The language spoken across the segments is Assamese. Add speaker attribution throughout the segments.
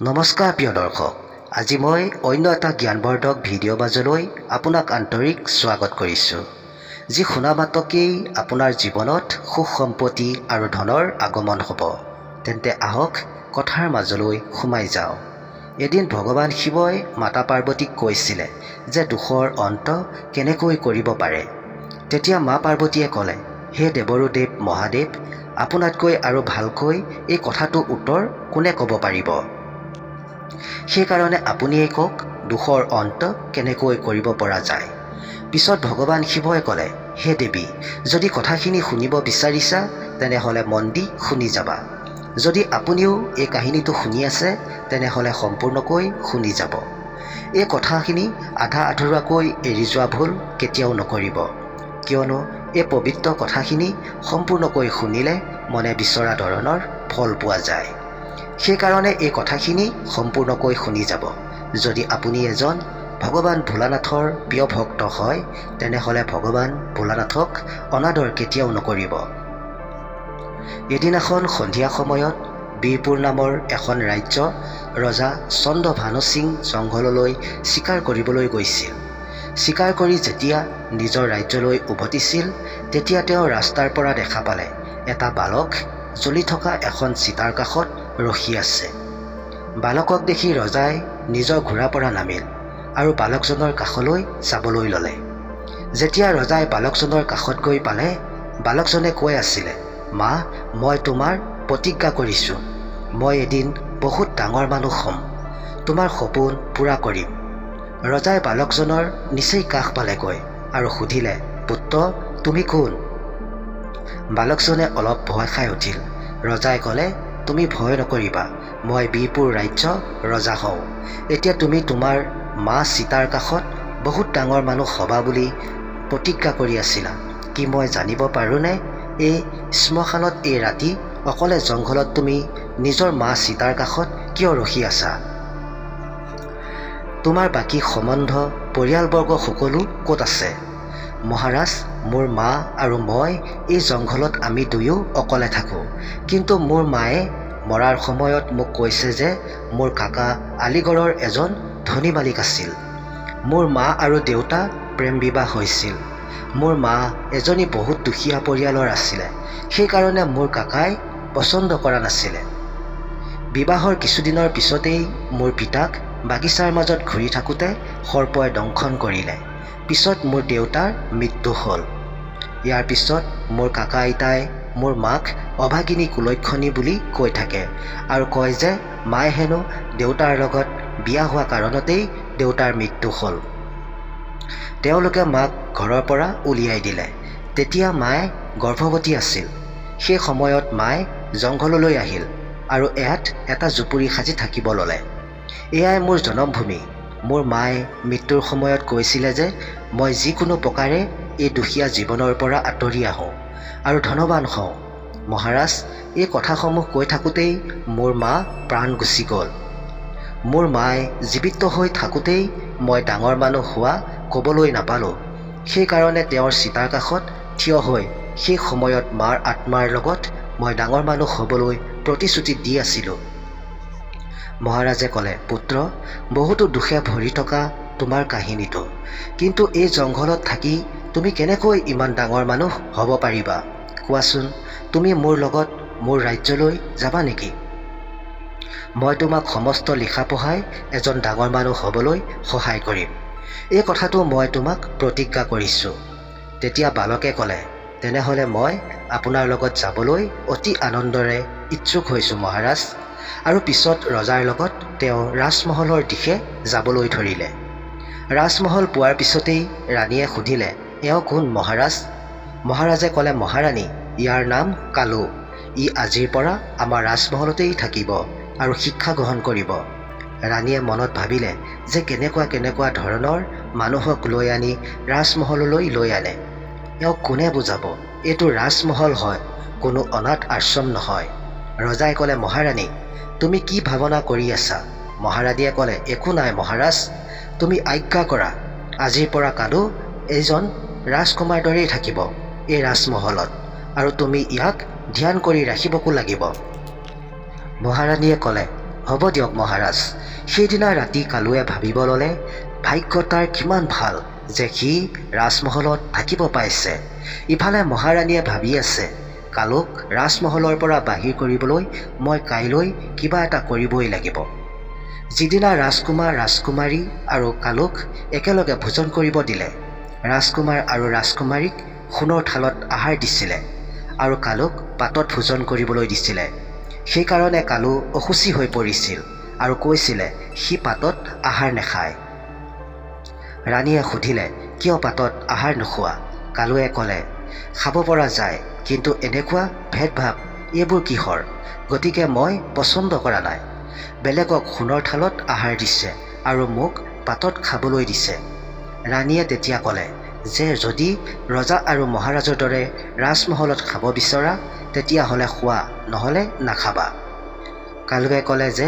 Speaker 1: নমস্কাৰ প্ৰিয় দৰ্শক, আজি মই অন্য এটা জ্ঞানবৰ্ধক ভিডিঅ' বাজলৈ আপোনাক আন্তৰিক স্বাগত কৰিছোঁ, যি শুনা মাত্ৰকেই আপোনাৰ জীৱনত সুখ সম্পত্তি আৰু ধনৰ আগমন হ'ব। তেন্তে আহক কথাৰ মাজলৈ সোমাই যাওঁ। এদিন ভগৱান শিৱই মাতা পাৰ্বতীক কৈছিলে যে দুখৰ অন্ত কেনেকৈ কৰিব পাৰে। তেতিয়া মা পাৰ্বতীয়ে ক'লে, হে দেৱৰোদেৱ মহাদেৱ, আপোনাতকৈ আৰু ভালকৈ এই কথাটো উত্তৰ কোনে ক'ব পাৰিব? সেইকাৰণে আপুনিয়েই কওক, দুখৰ অন্ত কেনেকৈ কৰিব পৰা যায়। পিছত ভগৱান শিৱই ক'লে, হে দেৱী, যদি কথাখিনি শুনিব বিচাৰিছা তেনেহ'লে মন দি শুনি যাবা। যদি আপুনিও এই কাহিনীটো শুনি আছে তেনেহ'লে সম্পূৰ্ণকৈ শুনি যাব। এই কথাখিনি আধা আধৰুৱাকৈ এৰি যোৱা ভুল কেতিয়াও নকৰিব, কিয়নো এই পবিত্ৰ কথাখিনি সম্পূৰ্ণকৈ শুনিলে মনে বিচৰা ধৰণৰ ফল পোৱা যায়। সেইকাৰণে এই কথাখিনি সম্পূৰ্ণকৈ শুনি যাব। যদি আপুনি এজন ভগৱান ভোলানাথৰ প্ৰিয় ভক্ত হয় তেনেহ'লে ভগৱান ভোলানাথক অনাদৰ কেতিয়াও নকৰিব। এদিনাখন সন্ধিয়া সময়ত বীৰপুৰ নামৰ এখন ৰাজ্য ৰজা চন্দ্ৰভানু সিং জংঘললৈ চিকাৰ কৰিবলৈ গৈছিল। চিকাৰ কৰি যেতিয়া নিজৰ ৰাজ্যলৈ উভতিছিল তেতিয়া তেওঁ ৰাস্তাৰ পৰা দেখা পালে এটা বালক জ্বলি থকা এখন চিতাৰ কাষত ৰখি আছে। বালকক দেখি ৰজাই নিজৰ ঘোঁৰাৰ পৰা নামিল আৰু বালকজনৰ কাষলৈ যাবলৈ ল'লে। যেতিয়া ৰজাই বালকজনৰ কাষত গৈ পালে, বালকজনে কৈ আছিলে, মা, মই তোমাৰ প্ৰতিজ্ঞা কৰিছোঁ, মই এদিন বহুত ডাঙৰ মানুহ হ'ম, তোমাৰ সপোন পূৰা কৰিম। ৰজাই বালকজনৰ নিচেই কাষ পালেগৈ আৰু সুধিলে, পুত্ৰ, তুমি কোন? বালকজনে অলপ ভয় খাই উঠিল। ৰজাই ক'লে, তুমি ভয় নকৰিবা, মই বীৰপুৰ ৰাজ্য ৰজা হওঁ। এতিয়া তুমি তোমাৰ মা সীতাৰ কাষত বহুত ডাঙৰ মানুহ হ'বা বুলি প্ৰতিজ্ঞা কৰি আছিলা। কি মই জানিব পাৰোঁনে এই শ্মশানত এই ৰাতি অকলে জংঘলত তুমি নিজৰ মা সীতাৰ কাষত কিয় ৰখি আছা? তোমাৰ বাকী সম্বন্ধ পৰিয়ালবৰ্গ সকলো ক'ত আছে? মহাৰাজ, মোৰ মা আৰু মই এই জংঘলত আমি দুয়ো অকলে থাকোঁ। কিন্তু মোৰ মায়ে মৰাৰ সময়ত মোক কৈছে যে মোৰ কাকা আলিগড়ৰ এজন ধনী মালিক আছিল। মোৰ মা আৰু দেউতা প্ৰেম বিবাহ হৈছিল। মোৰ মা এজনী বহুত দুখীয়া পৰিয়ালৰ আছিলে, সেইকাৰণে মোৰ কাকাই পচন্দ কৰা নাছিলে। বিবাহৰ কিছুদিনৰ পিছতেই মোৰ পিতাক বাগিচাৰ মাজত ঘূৰি থাকোঁতে সৰ্পই দংশন কৰিলে। পিছত মোৰ দেউতাৰ মৃত্যু হ'ল। ইয়াৰ পিছত মোৰ কাকা আইতাই মোৰ মাক অভাগিনী কুলক্ষণী বুলি কৈ থাকে আৰু কয় যে মায়ে হেনো দেউতাৰ লগত বিয়া হোৱা কাৰণতেই দেউতাৰ মৃত্যু হ'ল। তেওঁলোকে মাক ঘৰৰ পৰা উলিয়াই দিলে। তেতিয়া মায়ে গৰ্ভৱতী আছিল। সেই সময়ত মায়ে জংঘললৈ আহিল আৰু ইয়াত এটা জুপুৰি সাজি থাকিব ল'লে। এয়াই মোৰ জন্মভূমি। মোৰ মায়ে মৃত্যুৰ সময়ত কৈছিলে যে মই যিকোনো প্ৰকাৰে এই দুখীয়া জীৱনৰ পৰা আঁতৰি আহোঁ আৰু ধনৱান হওঁ। মহাৰাজ, এই কথাসমূহ কৈ থাকোঁতেই মোৰ মা প্ৰাণ গুচি গ'ল। মোৰ মায়ে জীৱিত হৈ থাকোঁতেই মই ডাঙৰ মানুহ হোৱা ক'বলৈ নাপালোঁ। সেইকাৰণে তেওঁৰ চিতাৰ কাষত থিয় হৈ সেই সময়ত মাৰ আত্মাৰ লগত মই ডাঙৰ মানুহ হ'বলৈ প্ৰতিশ্ৰুতি দি আছিলোঁ। মহাৰাজে ক'লে, পুত্ৰ, বহুতো দুখে ভৰি থকা তোমাৰ কাহিনীটো, কিন্তু এই জংঘলত থাকি তুমি কেনেকৈ ইমান ডাঙৰ মানুহ হ'ব পাৰিবা? কোৱাচোন, তুমি মোৰ লগত মোৰ ৰাজ্যলৈ যাবা নেকি? মই তোমাক সমস্ত লিখা পঢ়াই এজন ডাঙৰ মানুহ হ'বলৈ সহায় কৰিম। এই কথাটো মই তোমাক প্ৰতিজ্ঞা কৰিছোঁ। তেতিয়া বালকে ক'লে, তেনেহ'লে মই আপোনাৰ লগত যাবলৈ অতি আনন্দৰে ইচ্ছুক হৈছোঁ মহাৰাজ। আৰু পিছত ৰজাৰ লগত তেওঁ ৰাজমহলৰ দিশে যাবলৈ ধৰিলে। ৰাজমহল পোৱাৰ পিছতেই ৰাণীয়ে সুধিলে, এওঁ কোন মহাৰাজ? মহাৰাজে ক'লে, মহাৰাণী, ইয়াৰ নাম কালু। ই আজিৰ পৰা আমাৰ ৰাজমহলতেই থাকিব আৰু শিক্ষা গ্ৰহণ কৰিব। ৰাণীয়ে মনত ভাবিলে যে কেনেকুৱা ধৰণৰ মানুহক লৈ আনি ৰাজমহললৈ লৈ আনে। এওঁক কোনে বুজাব? এইটো ৰাজমহল হয়, কোনো অনাথ আশ্ৰম নহয়। ৰজাই ক'লে, মহাৰাণী, তুমি কি ভাৱনা কৰি আছা? মহাৰাণীয়ে ক'লে, একো নাই মহাৰাজ, তুমি আজ্ঞা কৰা। আজিৰ পৰা কালু এজন ৰাজকুমাৰ দৰেই থাকিব এই ৰাজমহলত, আৰু তুমি ইয়াক ধ্যান কৰি ৰাখিবকো লাগিব। মহাৰাণীয়ে ক'লে, হ'ব দিয়ক মহাৰাজ। সেইদিনা ৰাতি কালুৱে ভাবিব ল'লে ভাগ্য তাৰ কিমান ভাল যে সি ৰাজমহলত থাকিব পাইছে। ইফালে মহাৰাণীয়ে ভাবি আছে কালুক ৰাজমহলৰ পৰা বাহিৰ কৰিবলৈ মই কাইলৈ কিবা এটা কৰিবই লাগিব। যিদিনা ৰাজকুমাৰ ৰাজকুমাৰী আৰু কালুক একেলগে ভোজন কৰিব দিলে, ৰাজকুমাৰ আৰু ৰাজকুমাৰীক সোণৰ থালত আহাৰ দিছিলে আৰু কালুক পাতত ভোজন কৰিবলৈ দিছিলে। সেইকাৰণে কালু অসুচী হৈ পৰিছিল আৰু কৈছিলে সি পাতত আহাৰ নাখায়। ৰাণীয়ে সুধিলে কিয় পাতত আহাৰ নোখোৱা? কালুৱে ক'লে খাব পৰা যায়, কিন্তু এনেকুৱা ভেদভাৱ এইবোৰ কিহৰ? গতিকে মই পচন্দ কৰা নাই। বেলেগক সোণৰ থালত আহাৰ দিছে আৰু মোক পাতত খাবলৈ দিছে। ৰাণীয়ে তেতিয়া ক'লে যে যদি ৰজা আৰু মহাৰাজৰ দৰে ৰাজমহলত খাব বিচৰা তেতিয়াহ'লে খোৱা, নহ'লে নাখাবা। কালুৱে ক'লে যে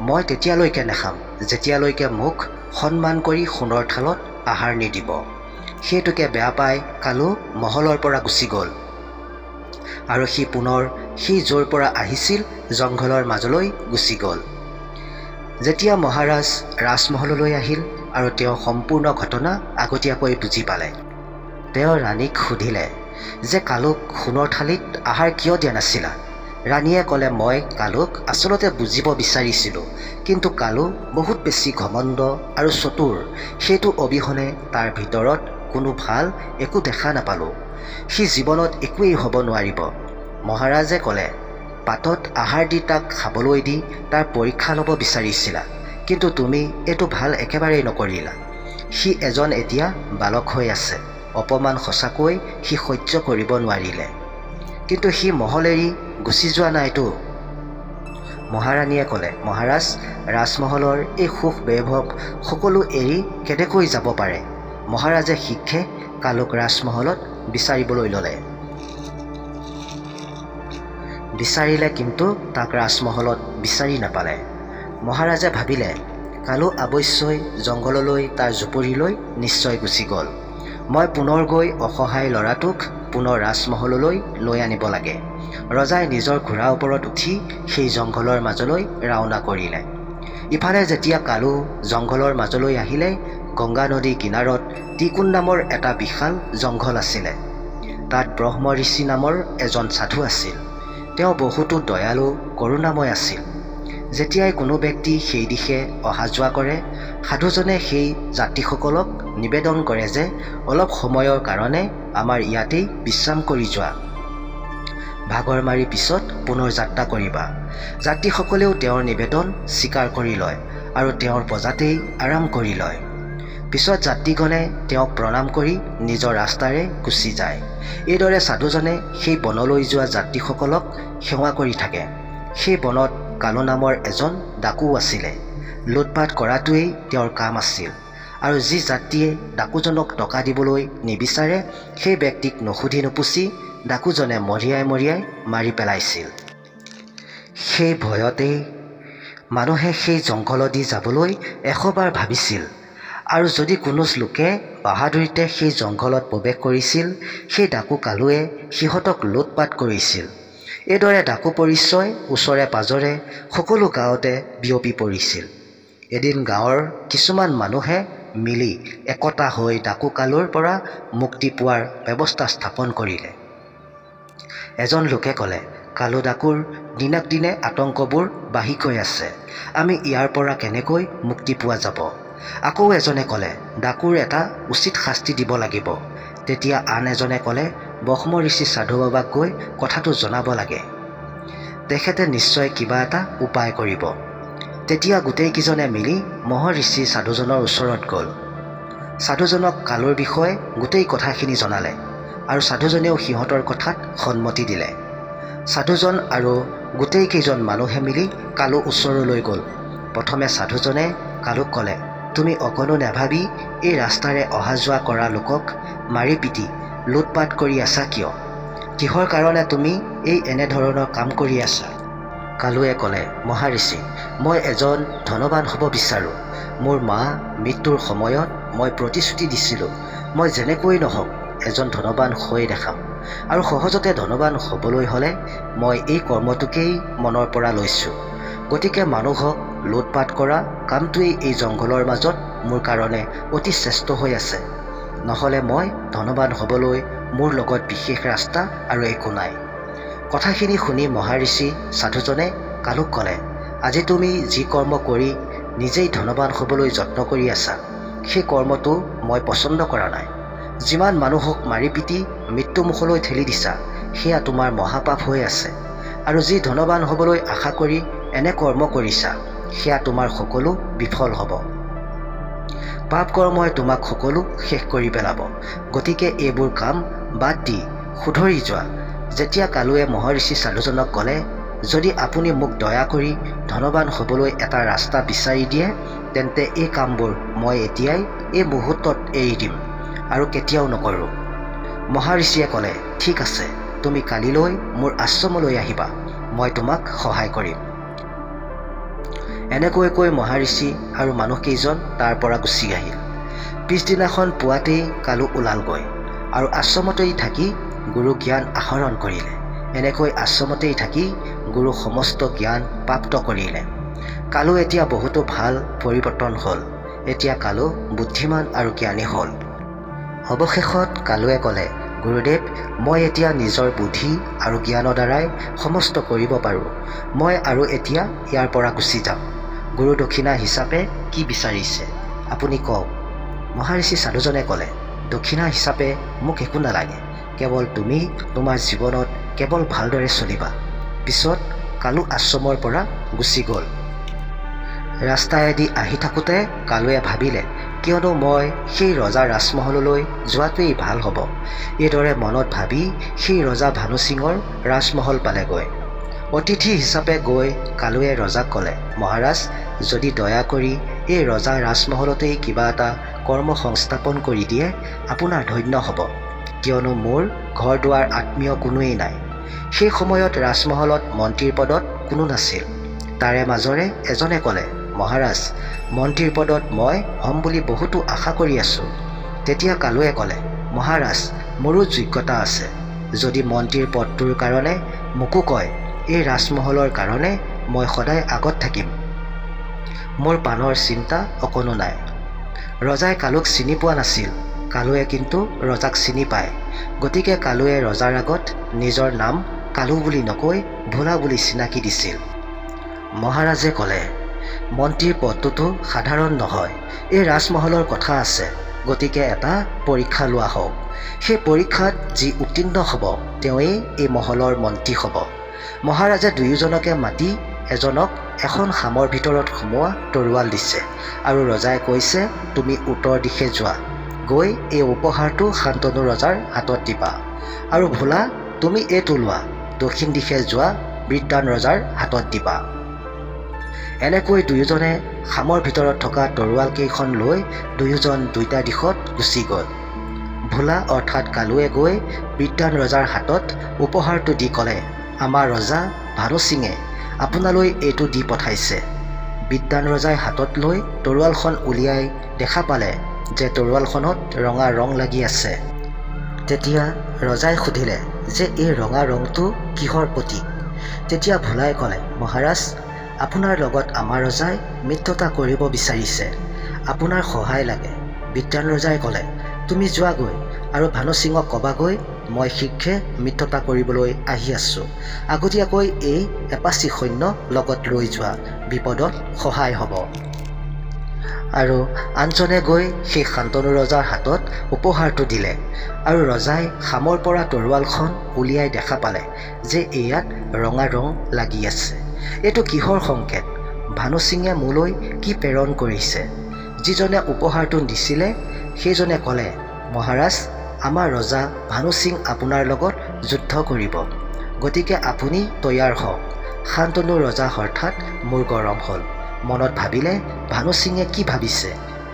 Speaker 1: মই তেতিয়ালৈকে নাখাম যেতিয়ালৈকে মোক সন্মান কৰি সোণৰ থালত আহাৰ নিদিব। সেইটোকে বেয়া পাই কালু মহলৰ পৰা গুচি গ'ল আৰু সি পুনৰ সেই য'ৰ পৰা আহিছিল জংঘলৰ মাজলৈ গুচি গ'ল। যেতিয়া মহাৰাজ ৰাজমহললৈ আহিল আৰু তেওঁ সম্পূৰ্ণ ঘটনা আগতীয়াকৈ বুজি পালে, তেওঁ ৰাণীক সুধিলে যে কালুক সোণৰ থালিত আহাৰ কিয় দিয়া নাছিলা? ৰাণীয়ে ক'লে মই কালুক আচলতে বুজিব বিচাৰিছিলোঁ, কিন্তু কালু বহুত বেছি ঘমণ্ড আৰু চতুৰ। সেইটো অবিহনে তাৰ ভিতৰত কোনো ভাল একো দেখা নাপালোঁ। সি জীৱনত একোৱেই হ'ব নোৱাৰিব। মহাৰাজে ক'লে পাতত আহাৰ দি তাক খাবলৈ দি তাৰ পৰীক্ষা ল'ব বিচাৰিছিলা, কিন্তু তুমি এইটো ভাল একেবাৰেই নকৰিলা। সি এতিয়া বালক হৈ আছে। অপমান সঁচাকৈ সি সহ্য কৰিব নোৱাৰিলে, কিন্তু সি মহল এৰি গুচি যোৱা নাইতো। মহাৰাণীয়ে ক'লে মহাৰাজ, ৰাজমহলৰ এই সুখ বৈভৱ সকলো এৰি কেনেকৈ যাব পাৰে? মহাৰাজে শিক্ষে কালুক ৰাজমহলত বিচাৰিবলৈ ল'লে। বিচাৰিলে, কিন্তু তাক ৰাজমহলত বিচাৰি নাপালে। মহাৰাজে ভাবিলে কালু অৱশ্যই জংঘললৈ তাৰ জুপুৰিলৈ নিশ্চয় গুচি গ'ল। মই পুনৰ গৈ অসহায় ল'ৰাটোক পুনৰ ৰাজমহললৈ লৈ আনিব লাগে। ৰজাই নিজৰ ঘোঁৰাৰ ওপৰত উঠি সেই জংঘলৰ মাজলৈ ৰাওনা কৰিলে। ইফালে যেতিয়া কালু জংঘলৰ মাজলৈ আহিলে, গংগা নদীৰ কিনাৰত ত্ৰিকোণ নামৰ এটা বিশাল জংঘল আছিলে। তাত ব্ৰহ্ম ঋষি নামৰ এজন সাধু আছিল। তেওঁ বহুতো দয়ালু কৰুণাময় আছিল। যেতিয়াই কোনো ব্যক্তি সেই দিশে অহা যোৱা কৰে, সাধুজনে সেই যাত্ৰীসকলক নিবেদন কৰে যে অলপ সময়ৰ কাৰণে আমাৰ ইয়াতেই বিশ্ৰাম কৰি যোৱা, ভাগৰ মাৰি পিছত পুনৰ যাত্ৰা কৰিবা। যাত্ৰীসকলেও তেওঁৰ নিবেদন স্বীকাৰ কৰি লয় আৰু তেওঁৰ প্ৰজাতেই আৰাম কৰি লয়। পিছত যাত্ৰীগণে তেওঁক প্ৰণাম কৰি নিজৰ ৰাস্তাৰে গুচি যায়। এইদৰে সাধুজনে সেই বনলৈ যোৱা যাত্ৰীসকলক সেৱা কৰি থাকে। সেই বনত কালু নামৰ এজন ডাকু আছিলে। লুটপাট কৰাটোৱেই তেওঁৰ কাম আছিল, আৰু যি যাত্ৰীয়ে ডাকুজনক টকা দিবলৈ নিবিচাৰে সেই ব্যক্তিক নুসুধি নুপুচি ডাকুজনে মৰিয়াই মৰিয়াই মাৰি পেলাইছিল। সেই ভয়তেই মানুহে সেই জংঘলদি যাবলৈ 100 বাৰ ভাবিছিল, আৰু যদি কোনো লোকে বাহাদুৰিতে সেই জংঘলত প্ৰৱেশ কৰিছিল, সেই ডাকু কালুৱে সিহঁতক লুটপাট কৰিছিল। এইদৰে ডাকু পৰিচয় ওচৰে পাজৰে সকলো গাঁৱতে বিয়পি পৰিছিল। এদিন গাঁৱৰ কিছুমান মানুহে মিলি একতা হৈ ডাকু কালুৰ পৰা মুক্তি পোৱাৰ ব্যৱস্থা স্থাপন কৰিলে। এজন লোকে ক'লে কালু ডাকুৰ দিনক দিনে আতংকবোৰ বাঢ়ি গৈ আছে, আমি ইয়াৰ পৰা কেনেকৈ মুক্তি পোৱা যাব? আকৌ এজনে ক'লে ডাকুৰ এটা উচিত শাস্তি দিব লাগিব। তেতিয়া আন এজনে ক'লে ব্ৰহ্ম ঋষি সাধু বাবাক গৈ কথাটো জনাব লাগে, তেখেতে নিশ্চয় কিবা এটা উপায় কৰিব। তেতিয়া গোটেইকেইজনে মিলি মহৰ্ষি সাধুজনৰ ওচৰত গ'ল। সাধুজনক কালুৰ বিষয়ে গোটেই কথাখিনি জনালে আৰু সাধুজনেও সিহঁতৰ কথাত সন্মতি দিলে। সাধুজন আৰু গোটেইকেইজন মানুহে মিলি কালু ওচৰলৈ গ'ল। প্ৰথমে সাধুজনে কালুক ক'লে তুমি অকণো নাভাবি এই ৰাস্তাৰে অহা যোৱা কৰা লোকক মাৰি পিটি লুটপাট কৰি আছা কিয়? কিহৰ কাৰণে তুমি এই এনেধৰণৰ কাম কৰি আছা? কালুৱে ক'লে মহাৰিষি, মই এজন ধনৱান হ'ব বিচাৰোঁ। মোৰ মা মৃত্যুৰ সময়ত মই প্ৰতিশ্ৰুতি দিছিলোঁ মই যেনেকৈ নহওক এজন ধনৱান হৈ দেখাম, আৰু সহজতে ধনৱান হ'বলৈ হ'লে মই এই কৰ্মটোকেই মনৰ পৰা লৈছোঁ। গতিকে মানুহক লুটপাট কৰা কামটোৱেই এই জংঘলৰ মাজত মোৰ কাৰণে অতি শ্ৰেষ্ঠ হৈ আছে। নহ'লে মই ধনবান হ'বলৈ মোৰ লগত বিশেষ ৰাস্তা আৰু একো নাই। কথাখিনি শুনি মহাঋষি সাধুজনে কালুক ক'লে, আজি তুমি যি কৰ্ম কৰি নিজেই ধনবান হ'বলৈ যত্ন কৰি আছা, সেই কৰ্মটো মই পচন্দ কৰা নাই। যিমান মানুহক মাৰি পিটি মৃত্যুমুখলৈ ঠেলি দিছা, সেয়া তোমাৰ মহাপাপ হৈ আছে। আৰু যি ধনবান হ'বলৈ আশা কৰি এনে কৰ্ম কৰিছা, সেয়া তোমাৰ সকলো বিফল হ'ব। পাপ কৰ্মই তোমাক সকলো শেষ কৰি পেলাব। গতিকে এইবোৰ কাম বাদ দি শুধৰি যোৱা। যেতিয়া কালুৱে মহৰ্ষি সাধুজনক ক'লে, যদি আপুনি মোক দয়া কৰি ধনবান হ'বলৈ এটা ৰাস্তা বিচাৰি দিয়ে, তেন্তে এই কামবোৰ মই এতিয়াই এই মুহূৰ্তত এৰি দিম আৰু কেতিয়াও নকৰোঁ। মহাঋষিয়ে ক'লে, ঠিক আছে, তুমি কালিলৈ মোৰ আশ্ৰমলৈ আহিবা, মই তোমাক সহায় কৰিম। এনেকৈ কৈ মহাঋষি আৰু মানুহকেইজন তাৰ পৰা গুচি আহিল। পিছদিনাখন পুৱাতেই কালু ওলালগৈ আৰু আশ্ৰমতেই থাকি গুৰু জ্ঞান আহৰণ কৰিলে। এনেকৈ আশ্ৰমতেই থাকি গুৰু সমস্ত জ্ঞান প্ৰাপ্ত কৰিলে। কালু এতিয়া বহুতো ভাল পৰিৱৰ্তন হ'ল। এতিয়া কালু বুদ্ধিমান আৰু জ্ঞানী হ'ল। অৱশেষত কালুৱে ক'লে, গুৰুদেৱ, মই এতিয়া নিজৰ বুদ্ধি আৰু জ্ঞানৰ দ্বাৰাই সমস্ত কৰিব পাৰোঁ। মই আৰু এতিয়া ইয়াৰ পৰা গুচি যাম। গুৰু দক্ষিণা হিচাপে কি বিচাৰিছে আপুনি কওক। মহাঋষি সাধুজনে ক'লে, দক্ষিণা হিচাপে মোক একো নালাগে, কেৱল তুমি তোমাৰ জীৱনত কেৱল ভালদৰে চলিবা। পিছত কালু আশ্ৰমৰ পৰা গুচি গ'ল। ৰাস্তাইদি আহি থাকোঁতে কালুৱে ভাবিলে, কিয়নো মই সেই ৰজাৰ ৰাজমহললৈ যোৱাটোৱেই ভাল হ'ব। এইদৰে মনত ভাবি সেই ৰজা ভানু সিঙৰ ৰাজমহল পালেগৈ। অতিথি হিচাপে গৈ কালুৱে ৰজাক ক'লে, মহাৰাজ, যদি দয়া কৰি এই ৰজা ৰাজমহলতেই কিবা এটা কৰ্ম সংস্থাপন কৰি দিয়ে, আপোনাৰ ধন্য হ'ব, কিয়নো মোৰ ঘৰ দুৱাৰ আত্মীয় কোনোৱেই নাই। সেই সময়ত ৰাজমহলত মন্ত্ৰীৰ পদত কোনো নাছিল। তাৰে মাজৰে এজনে ক'লে, মহাৰাজ, মন্ত্ৰীৰ পদত মই হ'ম বুলি বহুতো আশা কৰি আছোঁ। তেতিয়া কালুৱে ক'লে, মহাৰাজ, মোৰো যোগ্যতা আছে। যদি মন্ত্ৰীৰ পদটোৰ কাৰণে মোকো কয়, এই ৰাজমহলৰ কাৰণে মই সদায় আগত থাকিম। মোৰ পানৰ চিন্তা অকণো নাই। ৰজাই কালুক চিনি পোৱা নাছিল। কালুৱে কিন্তু ৰজাক চিনি পায়। গতিকে কালুৱে ৰজাৰ আগত নিজৰ নাম কালু বুলি নকৈ ভোলা বুলি চিনাকি দিছিল। মহাৰাজে ক'লে, মন্ত্ৰীৰ পদটোতো সাধাৰণ নহয়। এই ৰাজমহলৰ কথা আছে। গতিকে এটা পৰীক্ষা লোৱা হওক। সেই পৰীক্ষাত যি উত্তীৰ্ণ হ'ব, তেওঁৱেই এই মহলৰ মন্ত্ৰী হ'ব। মহাৰাজে দুয়োজনকে মাতি এজনক এখন খামৰ ভিতৰত সোমোৱা তৰোৱাল দিছে আৰু ৰজাই কৈছে, তুমি উত্তৰ দিশে যোৱা, গৈ এই উপহাৰটো শান্তনু ৰজাৰ হাতত দিবা। আৰু ভোলা, তুমি এইটো লোৱা, দক্ষিণ দিশে যোৱা বিদ্বান ৰজাৰ হাতত দিবা। এনেকৈ দুয়োজনে খামৰ ভিতৰত থকা তৰোৱালকেইখন লৈ দুয়োজন দুইটা দিশত গুচি গ'ল। ভোলা অৰ্থাৎ কালুৱে গৈ বিদ্বান ৰজাৰ হাতত উপহাৰটো দি ক'লে, আমাৰ ৰজা ভানু সিঙে আপোনালৈ এইটো দি পঠাইছে। বিদ্বান ৰজাই হাতত লৈ তৰোৱালখন উলিয়াই দেখা পালে যে তৰোৱালখনত ৰঙা ৰং লাগি আছে। তেতিয়া ৰজাই সুধিলে যে এই ৰঙা ৰংটো কিহৰ প্ৰতীক? তেতিয়া ভোলাই ক'লে, মহাৰাজ, আপোনাৰ লগত আমাৰ ৰজাই মিত্ৰতা কৰিব বিচাৰিছে। আপোনাৰ সহায় লাগে। বিদ্বান ৰজাই ক'লে, তুমি যোৱাগৈ আৰু ভানু সিঙক ক'বাগৈ, মই শীঘ্ৰে মিত্ৰতা কৰিবলৈ আহি আছোঁ। আগতীয়াকৈ এই এপাচি সৈন্য লগত লৈ যোৱা, বিপদত সহায় হ'ব। আৰু আনজনে গৈ সেই শান্তনু ৰজাৰ হাতত উপহাৰটো দিলে আৰু ৰজাই খামৰ পৰা তৰোৱালখন উলিয়াই দেখা পালে যে ইয়াত ৰঙা ৰং লাগি আছে। এইটো কিহৰ সংকেত? ভানু সিঙে মোলৈ কি প্ৰেৰণ কৰিছে? যিজনে উপহাৰটো দিছিলে সেইজনে ক'লে, মহাৰাজ, আমাৰ ৰজা ভানু সিং আপোনাৰ লগত যুদ্ধ কৰিব। গতিকে আপুনি তৈয়াৰ হওক। শান্তনু ৰজা অৰ্থাৎ মোৰ গৰম হ'ল। মনত ভাবিলে, ভানু সিঙে কি ভাবিছে?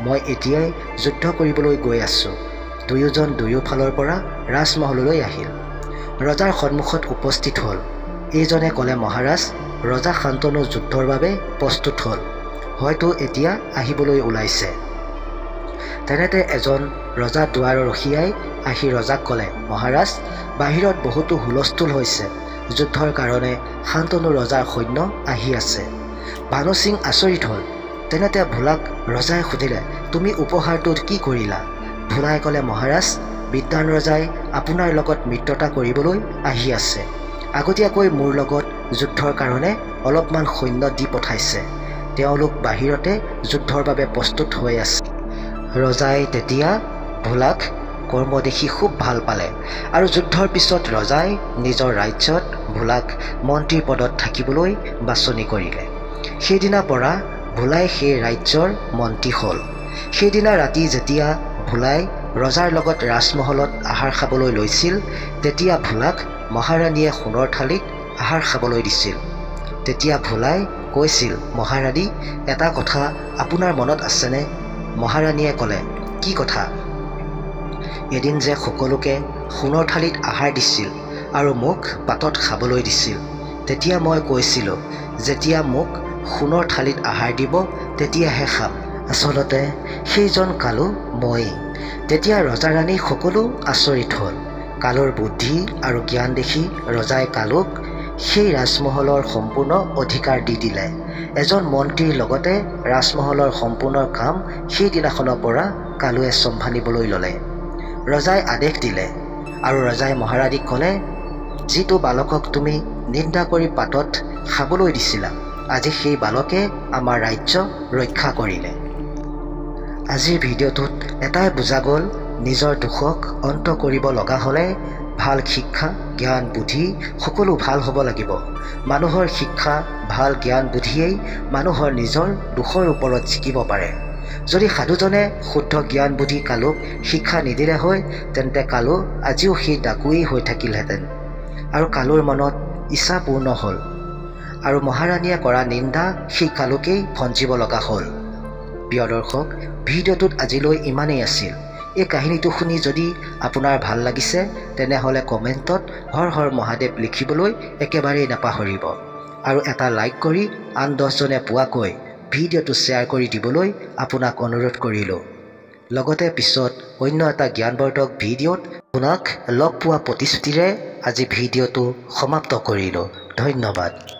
Speaker 1: মই এতিয়াই যুদ্ধ কৰিবলৈ গৈ আছোঁ। দুয়োজন দুয়োফালৰ পৰা ৰাজমহললৈ আহিল। ৰজাৰ সন্মুখত উপস্থিত হ'ল। এইজনে ক'লে, মহাৰাজ, ৰজা শান্তনু যুদ্ধৰ বাবে প্ৰস্তুত হ'ল, হয়তো এতিয়া আহিবলৈ ওলাইছে। তেনেতে এজন ৰজা দুৱাৰ ৰখীয়াই আহি ৰজাক ক'লে, মহাৰাজ, বাহিৰত বহুতো হুলস্থুল হৈছে। যুদ্ধৰ কাৰণে শান্তনু ৰজাৰ সৈন্য আহি আছে। ভানু সিং আচৰিত হ'ল। তেনেতে ভোলাক ৰজাই সুধিলে, তুমি উপহাৰটোত কি কৰিলা? ভোলাই ক'লে, মহাৰাজ, বিদ্বান ৰজাই আপোনাৰ লগত মিত্ৰতা কৰিবলৈ আহি আছে। আগতীয়াকৈ মোৰ লগত যুদ্ধৰ কাৰণে অলপমান সৈন্য দি পঠাইছে। তেওঁলোক বাহিৰতে যুদ্ধৰ বাবে প্ৰস্তুত হৈ আছে। ৰজাই তেতিয়া ভোলাক কৰ্ম দেখি খুব ভাল পালে আৰু যুদ্ধৰ পিছত ৰজাই নিজৰ ৰাজ্যত ভোলাক মন্ত্ৰী পদত থাকিবলৈ বাছনি কৰিলে। সেইদিনাৰ পৰা ভোলাই সেই ৰাজ্যৰ মন্ত্ৰী হ'ল। সেইদিনা ৰাতি যেতিয়া ভোলাই ৰজাৰ লগত ৰাজমহলত আহাৰ খাবলৈ লৈছিল, তেতিয়া ভোলাক মহাৰাণীয়ে সোণৰ থালিত আহাৰ খাবলৈ দিছিল। তেতিয়া ভোলাই কৈছিল, মহাৰাণী, এটা কথা আপোনাৰ মনত আছেনে? মহাৰাণীয়ে ক'লে, কি কথা? এদিন যে সকলোকে সোণৰ থালিত আহাৰ দিছিল আৰু মোক পাতত খাবলৈ দিছিল, তেতিয়া মই কৈছিলোঁ, যেতিয়া মোক সোণৰ থালিত আহাৰ দিব তেতিয়াহে খাম। আচলতে সেইজন কালু মই। তেতিয়া ৰজা-ৰাণী সকলো আচৰিত হ'ল। কালুৰ বুদ্ধি আৰু জ্ঞান দেখি ৰজাই কালুক সেই ৰাজমহলৰ সম্পূৰ্ণ অধিকাৰ দি দিলে। এজন মন্ত্ৰীৰ লগতে ৰাজমহলৰ সম্পূৰ্ণ কাম সেইদিনাখনৰ পৰা কালুৱে চম্ভালিবলৈ ল'লে। ৰজাই আদেশ দিলে আৰু ৰজাই মহাৰাণীক ক'লে, যিটো বালকক তুমি নিন্দা কৰি পাতত খাবলৈ দিছিলা, আজি সেই বালকে আমাৰ ৰাজ্য ৰক্ষা কৰিলে। আজিৰ ভিডিঅ'টোত এটাই বুজা গ'ল, নিজৰ দোষক অন্ত কৰিব লগা হ'লে ভাল শিক্ষা, জ্ঞান, বুদ্ধি সকলো ভাল হ'ব লাগিব। মানুহৰ শিক্ষা, ভাল জ্ঞান, বুদ্ধিয়েই মানুহৰ নিজৰ দোষৰ ওপৰত জিকিব পাৰে। যদি সাধুজনে শুদ্ধ জ্ঞান বুদ্ধি কালুক শিক্ষা নিদিলে হয়, তেন্তে কালু আজিও সেই ডাকুৱেই হৈ থাকিলহেঁতেন আৰু কালুৰ মনত ইচ্ছা পূৰ্ণ হ'ল আৰু মহাৰাণীয়ে কৰা নিন্দা সেই কালুকেই ভঞ্জিব লগা হ'ল। প্ৰিয় দৰ্শক, ভিডিঅ'টোত আজিলৈ ইমানেই আছিল। এই কাহিনীটো শুনি যদি আপোনাৰ ভাল লাগিছে, তেনেহ'লে কমেণ্টত হৰ হৰ মহাদেৱ লিখিবলৈ একেবাৰেই নাপাহৰিব আৰু এটা লাইক কৰি আন 10জনে পোৱাকৈ ভিডিঅ'টো শ্বেয়াৰ কৰি দিবলৈ আপোনাক অনুৰোধ কৰিলোঁ। লগতে পিছত অন্য এটা জ্ঞানবৰ্ধক ভিডিঅ'ত আপোনাক লগ পোৱা প্ৰতিশ্ৰুতিৰে আজি ভিডিঅ'টো সমাপ্ত কৰিলোঁ। ধন্যবাদ।